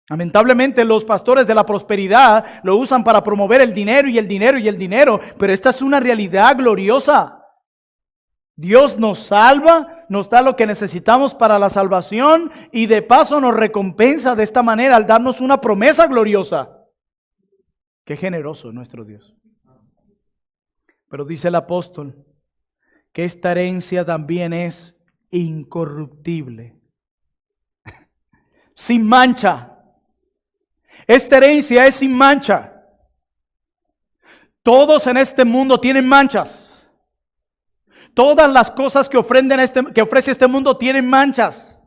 Lamentablemente los pastores de la prosperidad lo usan para promover el dinero y el dinero y el dinero, pero esta es una realidad gloriosa. Dios nos salva, nos da lo que necesitamos para la salvación y de paso nos recompensa de esta manera al darnos una promesa gloriosa. Qué generoso nuestro Dios. Pero dice el apóstol que esta herencia también es incorruptible, sin mancha. Esta herencia es sin mancha. Todos en este mundo tienen manchas. Todas las cosas que ofrece este mundo tienen manchas.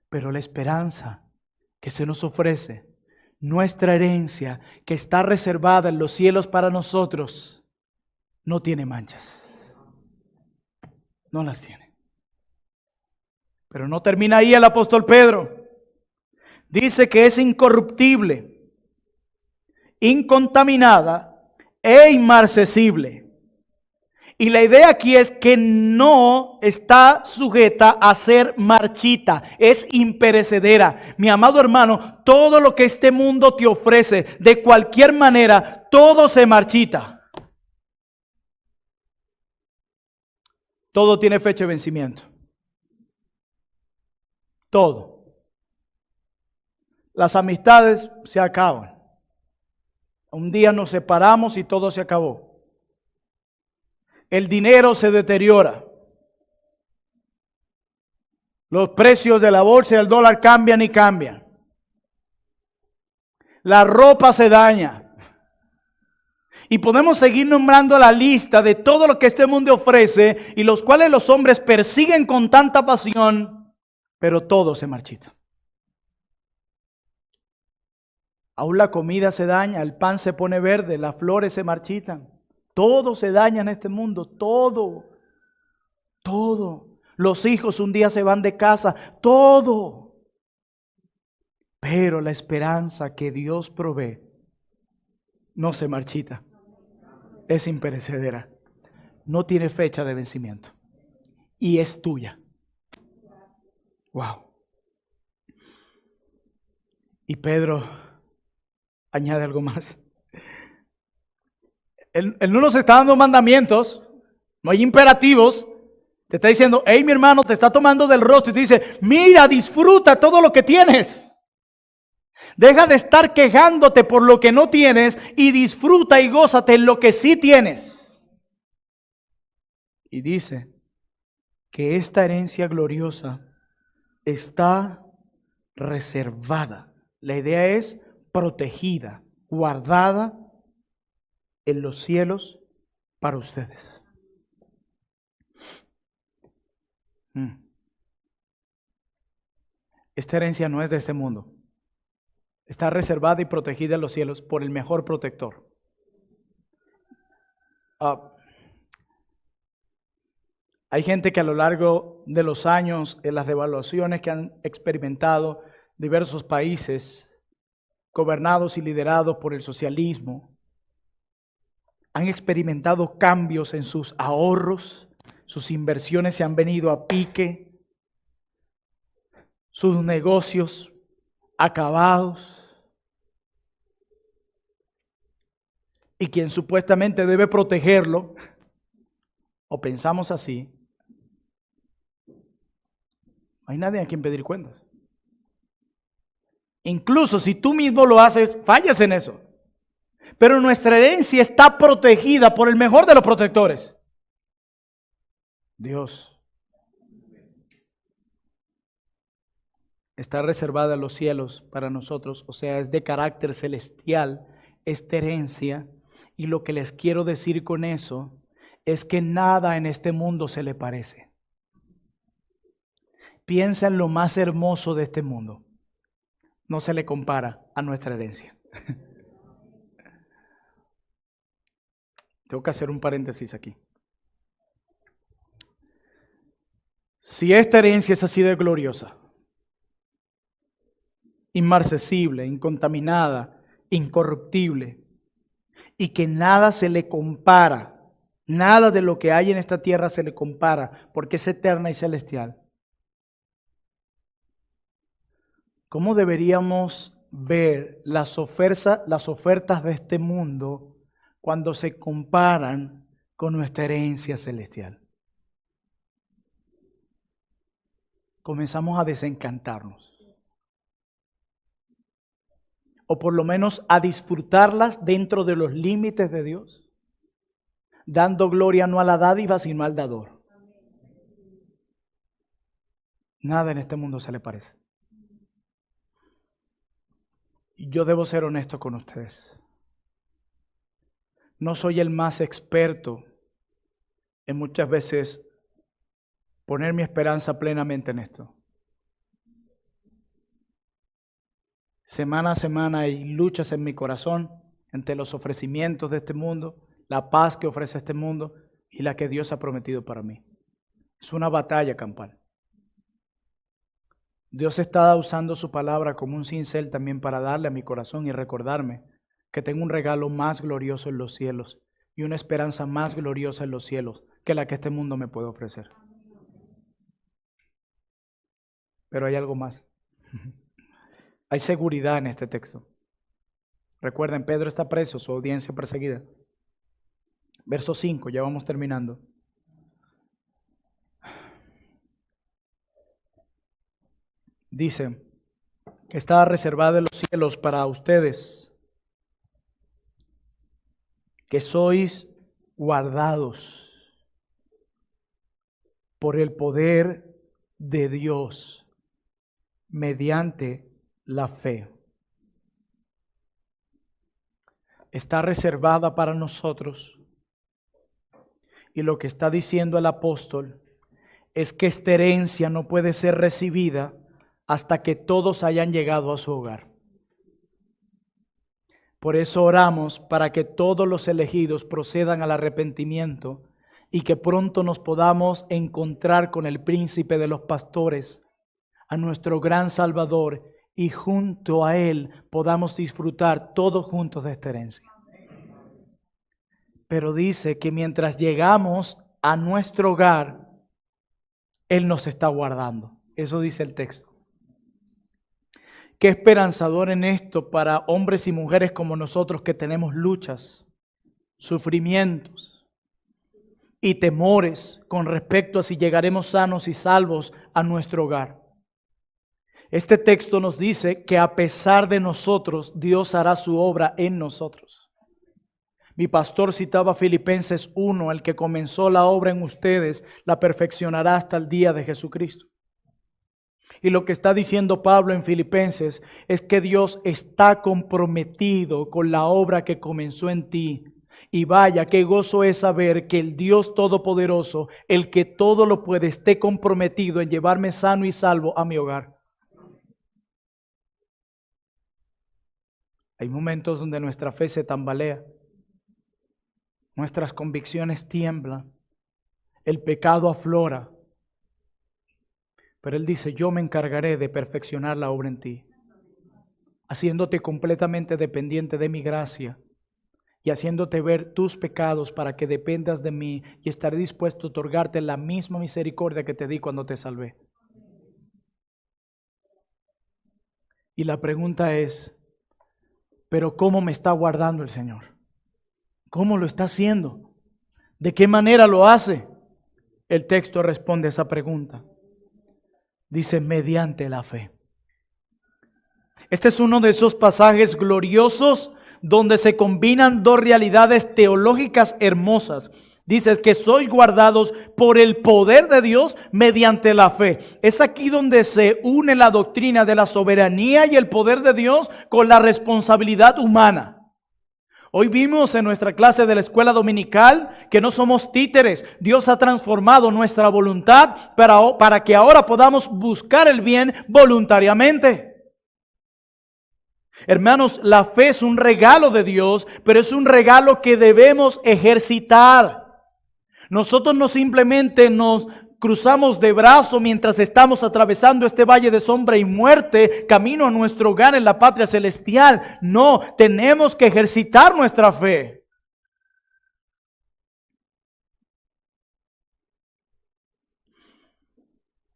Pero la esperanza que se nos ofrece, nuestra herencia que está reservada en los cielos para nosotros, no tiene manchas. No las tiene. Pero no termina ahí el apóstol Pedro. Dice que es incorruptible, incontaminada e inmarcesible. Y la idea aquí es que no está sujeta a ser marchita, es imperecedera. Mi amado hermano, todo lo que este mundo te ofrece, de cualquier manera, todo se marchita. Todo tiene fecha de vencimiento. Todo. Las amistades se acaban. Un día nos separamos y todo se acabó. El dinero se deteriora. Los precios de la bolsa y del dólar cambian y cambian. La ropa se daña. Y podemos seguir nombrando la lista de todo lo que este mundo ofrece y los cuales los hombres persiguen con tanta pasión, pero todo se marchita. Aún la comida se daña, el pan se pone verde, las flores se marchitan. Todo se daña en este mundo, todo. Los hijos un día se van de casa, todo. Pero la esperanza que Dios provee no se marchita. Es imperecedera. No tiene fecha de vencimiento. Y es tuya. Wow. Y Pedro añade algo más. Él no nos está dando mandamientos, no hay imperativos. Te está diciendo, hey, mi hermano, te está tomando del rostro y te dice, mira, disfruta todo lo que tienes. Deja de estar quejándote por lo que no tienes y disfruta y gózate en lo que sí tienes. Y dice que esta herencia gloriosa está reservada. La idea es protegida, guardada en los cielos para ustedes. Esta herencia no es de este mundo. Está reservada y protegida en los cielos por el mejor protector. Hay gente que a lo largo de los años, en las devaluaciones que han experimentado diversos países, gobernados y liderados por el socialismo, han experimentado cambios en sus ahorros, sus inversiones se han venido a pique, sus negocios acabados. Y quien supuestamente debe protegerlo, o pensamos así, no hay nadie a quien pedir cuentas. Incluso si tú mismo lo haces, fallas en eso. Pero nuestra herencia está protegida por el mejor de los protectores, Dios. Está reservada en los cielos para nosotros, o sea, es de carácter celestial esta herencia. Y lo que les quiero decir con eso es que nada en este mundo se le parece. Piensa en lo más hermoso de este mundo. No se le compara a nuestra herencia. Tengo que hacer un paréntesis aquí. Si esta herencia es así de gloriosa, inmarcesible, incontaminada, incorruptible, y que nada se le compara, nada de lo que hay en esta tierra se le compara, porque es eterna y celestial. ¿Cómo deberíamos ver las ofertas de este mundo cuando se comparan con nuestra herencia celestial? Comenzamos a desencantarnos. O por lo menos a disfrutarlas dentro de los límites de Dios, dando gloria no a la dádiva, sino al dador. Nada en este mundo se le parece. Y yo debo ser honesto con ustedes. No soy el más experto en muchas veces poner mi esperanza plenamente en esto. Semana a semana hay luchas en mi corazón entre los ofrecimientos de este mundo, la paz que ofrece este mundo y la que Dios ha prometido para mí. Es una batalla campal. Dios está usando su palabra como un cincel también para darle a mi corazón y recordarme que tengo un regalo más glorioso en los cielos y una esperanza más gloriosa en los cielos que la que este mundo me puede ofrecer. Pero hay algo más. Hay seguridad en este texto. Recuerden, Pedro está preso, su audiencia perseguida. Verso 5, ya vamos terminando. Dice que está reservada en los cielos para ustedes, que sois guardados por el poder de Dios mediante la fe. Está reservada para nosotros. Y lo que está diciendo el apóstol es que esta herencia no puede ser recibida hasta que todos hayan llegado a su hogar. Por eso oramos para que todos los elegidos procedan al arrepentimiento y que pronto nos podamos encontrar con el príncipe de los pastores, a nuestro gran Salvador, y junto a Él podamos disfrutar todos juntos de esta herencia. Pero dice que mientras llegamos a nuestro hogar, Él nos está guardando. Eso dice el texto. Qué esperanzador en esto para hombres y mujeres como nosotros que tenemos luchas, sufrimientos y temores con respecto a si llegaremos sanos y salvos a nuestro hogar. Este texto nos dice que a pesar de nosotros, Dios hará su obra en nosotros. Mi pastor citaba Filipenses 1, el que comenzó la obra en ustedes, la perfeccionará hasta el día de Jesucristo. Y lo que está diciendo Pablo en Filipenses es que Dios está comprometido con la obra que comenzó en ti. Y vaya, qué gozo es saber que el Dios Todopoderoso, el que todo lo puede, esté comprometido en llevarme sano y salvo a mi hogar. Hay momentos donde nuestra fe se tambalea, nuestras convicciones tiemblan, el pecado aflora. Pero Él dice, yo me encargaré de perfeccionar la obra en ti, haciéndote completamente dependiente de mi gracia y haciéndote ver tus pecados para que dependas de mí, y estaré dispuesto a otorgarte la misma misericordia que te di cuando te salvé. Y la pregunta es, ¿pero cómo me está guardando el Señor? ¿Cómo lo está haciendo? ¿De qué manera lo hace? El texto responde a esa pregunta. Dice, mediante la fe. Este es uno de esos pasajes gloriosos donde se combinan dos realidades teológicas hermosas. Dices que sois guardados por el poder de Dios mediante la fe. Es aquí donde se une la doctrina de la soberanía y el poder de Dios con la responsabilidad humana. Hoy vimos en nuestra clase de la escuela dominical que no somos títeres. Dios ha transformado nuestra voluntad para que ahora podamos buscar el bien voluntariamente. Hermanos, la fe es un regalo de Dios, pero es un regalo que debemos ejercitar. Nosotros no simplemente nos cruzamos de brazo mientras estamos atravesando este valle de sombra y muerte, camino a nuestro hogar en la patria celestial. No, tenemos que ejercitar nuestra fe.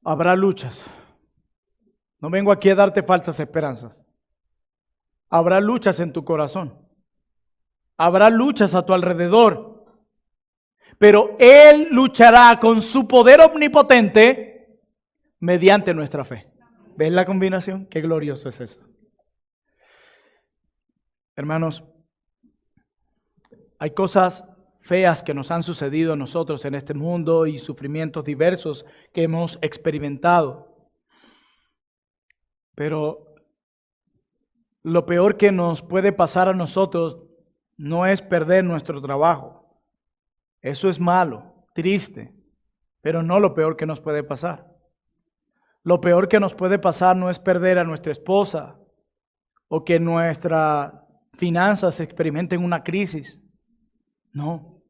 Habrá luchas. No vengo aquí a darte falsas esperanzas. Habrá luchas en tu corazón. Habrá luchas a tu alrededor. Pero Él luchará con su poder omnipotente mediante nuestra fe. ¿Ves la combinación? Qué glorioso es eso. Hermanos, hay cosas feas que nos han sucedido a nosotros en este mundo y sufrimientos diversos que hemos experimentado. Pero lo peor que nos puede pasar a nosotros no es perder nuestro trabajo. Eso es malo, triste, pero no lo peor que nos puede pasar. Lo peor que nos puede pasar no es perder a nuestra esposa o que nuestras finanzas experimenten una crisis. No.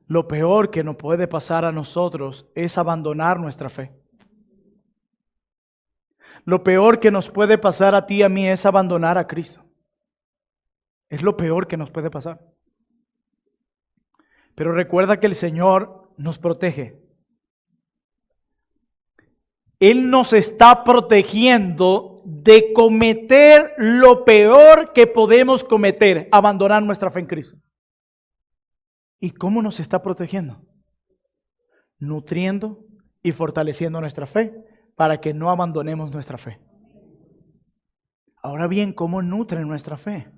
Lo peor que nos puede pasar a nosotros es abandonar nuestra fe. Lo peor que nos puede pasar a ti y a mí es abandonar a Cristo. Es lo peor que nos puede pasar. Pero recuerda que el Señor nos protege. Él nos está protegiendo de cometer lo peor que podemos cometer, abandonar nuestra fe en Cristo. ¿Y cómo nos está protegiendo? Nutriendo y fortaleciendo nuestra fe para que no abandonemos nuestra fe. Ahora bien, ¿cómo nutre nuestra fe?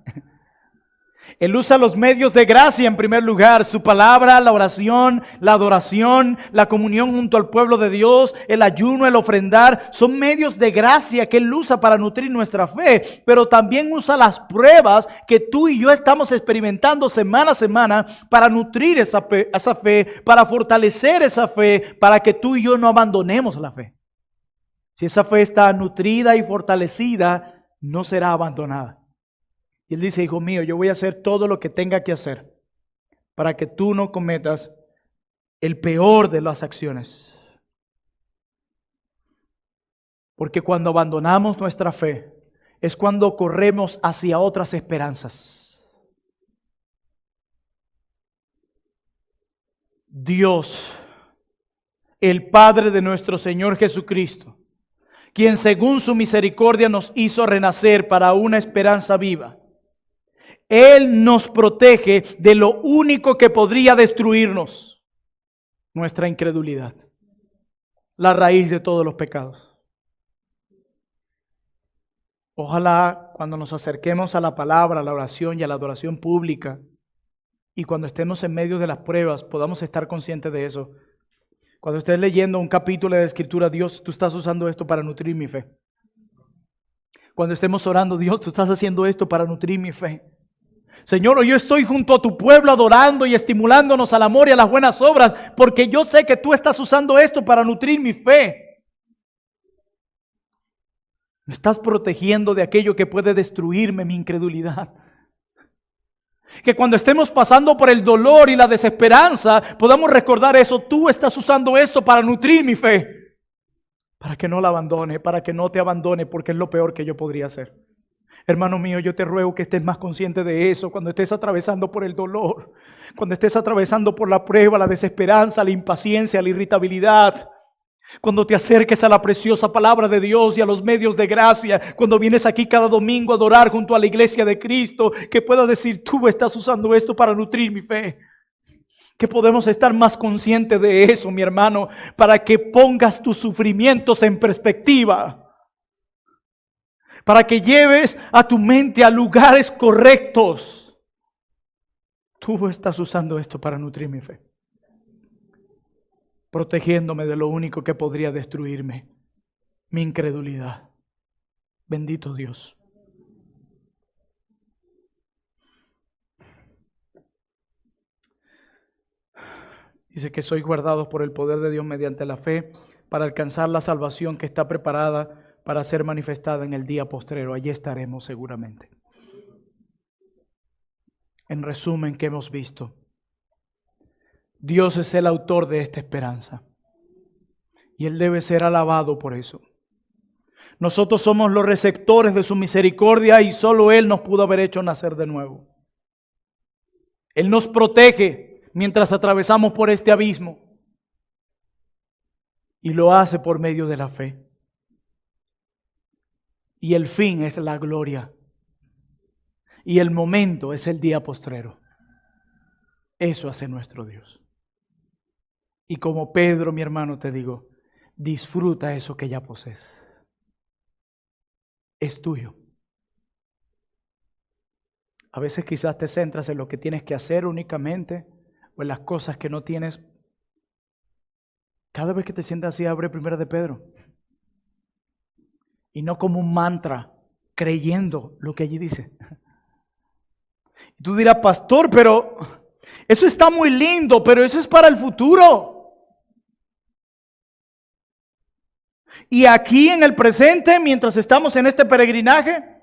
Él usa los medios de gracia en primer lugar, su palabra, la oración, la adoración, la comunión junto al pueblo de Dios, el ayuno, el ofrendar, son medios de gracia que Él usa para nutrir nuestra fe, pero también usa las pruebas que tú y yo estamos experimentando semana a semana para nutrir esa fe, para fortalecer esa fe, para que tú y yo no abandonemos la fe. Si esa fe está nutrida y fortalecida, no será abandonada. Y Él dice, hijo mío, yo voy a hacer todo lo que tenga que hacer para que tú no cometas el peor de las acciones. Porque cuando abandonamos nuestra fe, es cuando corremos hacia otras esperanzas. Dios, el Padre de nuestro Señor Jesucristo, quien según su misericordia nos hizo renacer para una esperanza viva, Él nos protege de lo único que podría destruirnos, nuestra incredulidad, la raíz de todos los pecados. Ojalá cuando nos acerquemos a la palabra, a la oración y a la adoración pública, y cuando estemos en medio de las pruebas, podamos estar conscientes de eso. Cuando estés leyendo un capítulo de la Escritura, Dios, tú estás usando esto para nutrir mi fe. Cuando estemos orando, Dios, tú estás haciendo esto para nutrir mi fe. Señor, hoy yo estoy junto a tu pueblo adorando y estimulándonos al amor y a las buenas obras, porque yo sé que tú estás usando esto para nutrir mi fe. Me estás protegiendo de aquello que puede destruirme, mi incredulidad. Que cuando estemos pasando por el dolor y la desesperanza, podamos recordar eso. Tú estás usando esto para nutrir mi fe. Para que no la abandone, para que no te abandone, porque es lo peor que yo podría hacer. Hermano mío, yo te ruego que estés más consciente de eso cuando estés atravesando por el dolor, cuando estés atravesando por la prueba, la desesperanza, la impaciencia, la irritabilidad. Cuando te acerques a la preciosa palabra de Dios y a los medios de gracia, cuando vienes aquí cada domingo a adorar junto a la iglesia de Cristo, que puedas decir, tú estás usando esto para nutrir mi fe. Que podemos estar más conscientes de eso, mi hermano, para que pongas tus sufrimientos en perspectiva. Para que lleves a tu mente a lugares correctos. Tú estás usando esto para nutrir mi fe. Protegiéndome de lo único que podría destruirme, mi incredulidad. Bendito Dios. Dice que sois guardados por el poder de Dios mediante la fe para alcanzar la salvación que está preparada para ser manifestada en el día postrero. Allí estaremos seguramente. En resumen, ¿qué hemos visto? Dios es el autor de esta esperanza y Él debe ser alabado por eso. Nosotros somos los receptores de su misericordia y solo Él nos pudo haber hecho nacer de nuevo. Él nos protege mientras atravesamos por este abismo y lo hace por medio de la fe. Y el fin es la gloria y el momento es el día postrero. Eso hace nuestro Dios. Y como Pedro, mi hermano, te digo, disfruta eso que ya posees. Es tuyo. A veces quizás te centras en lo que tienes que hacer únicamente o en las cosas que no tienes. Cada vez que te sientas así, abre 1 de Pedro. Y no como un mantra, creyendo lo que allí dice. Y tú dirás, pastor, pero eso está muy lindo, pero eso es para el futuro. Y aquí en el presente, mientras estamos en este peregrinaje,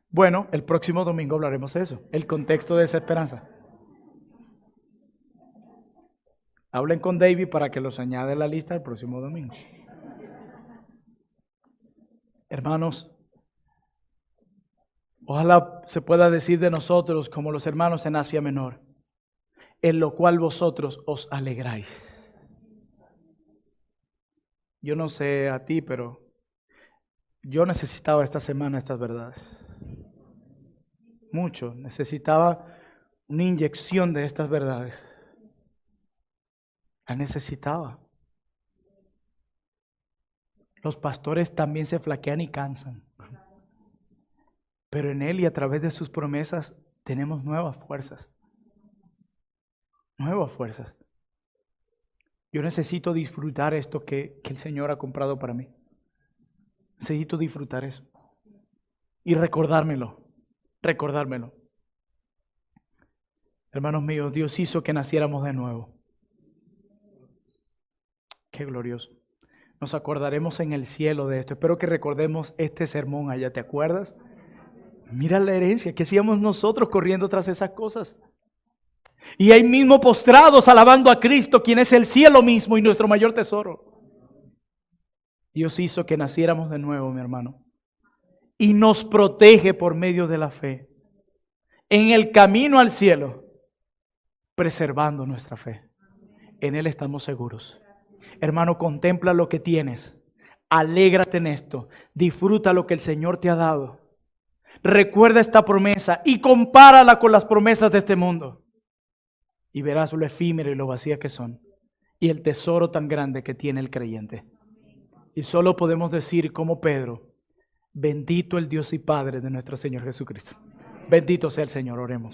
bueno, el próximo domingo hablaremos de eso, el contexto de esa esperanza. Hablen con David para que los añade a la lista el próximo domingo. Hermanos, ojalá se pueda decir de nosotros como los hermanos en Asia Menor, en lo cual vosotros os alegráis. Yo no sé a ti, pero yo necesitaba esta semana estas verdades. Mucho. Necesitaba una inyección de estas verdades. La necesitaba. Los pastores también se flaquean y cansan. Pero en Él y a través de sus promesas tenemos nuevas fuerzas. Nuevas fuerzas. Yo necesito disfrutar esto que el Señor ha comprado para mí. Necesito disfrutar eso. Y recordármelo. Hermanos míos, Dios hizo que naciéramos de nuevo. Qué glorioso. Nos acordaremos en el cielo de esto. Espero que recordemos este sermón allá. ¿Te acuerdas? Mira la herencia. ¿Qué hacíamos nosotros corriendo tras esas cosas? Y ahí mismo postrados alabando a Cristo, quien es el cielo mismo y nuestro mayor tesoro. Dios hizo que naciéramos de nuevo, mi hermano. Y nos protege por medio de la fe. En el camino al cielo, preservando nuestra fe. En Él estamos seguros. Hermano, contempla lo que tienes. Alégrate en esto. Disfruta lo que el Señor te ha dado. Recuerda esta promesa y compárala con las promesas de este mundo. Y verás lo efímero y lo vacías que son. Y el tesoro tan grande que tiene el creyente. Y solo podemos decir como Pedro, bendito el Dios y Padre de nuestro Señor Jesucristo. Bendito sea el Señor, oremos.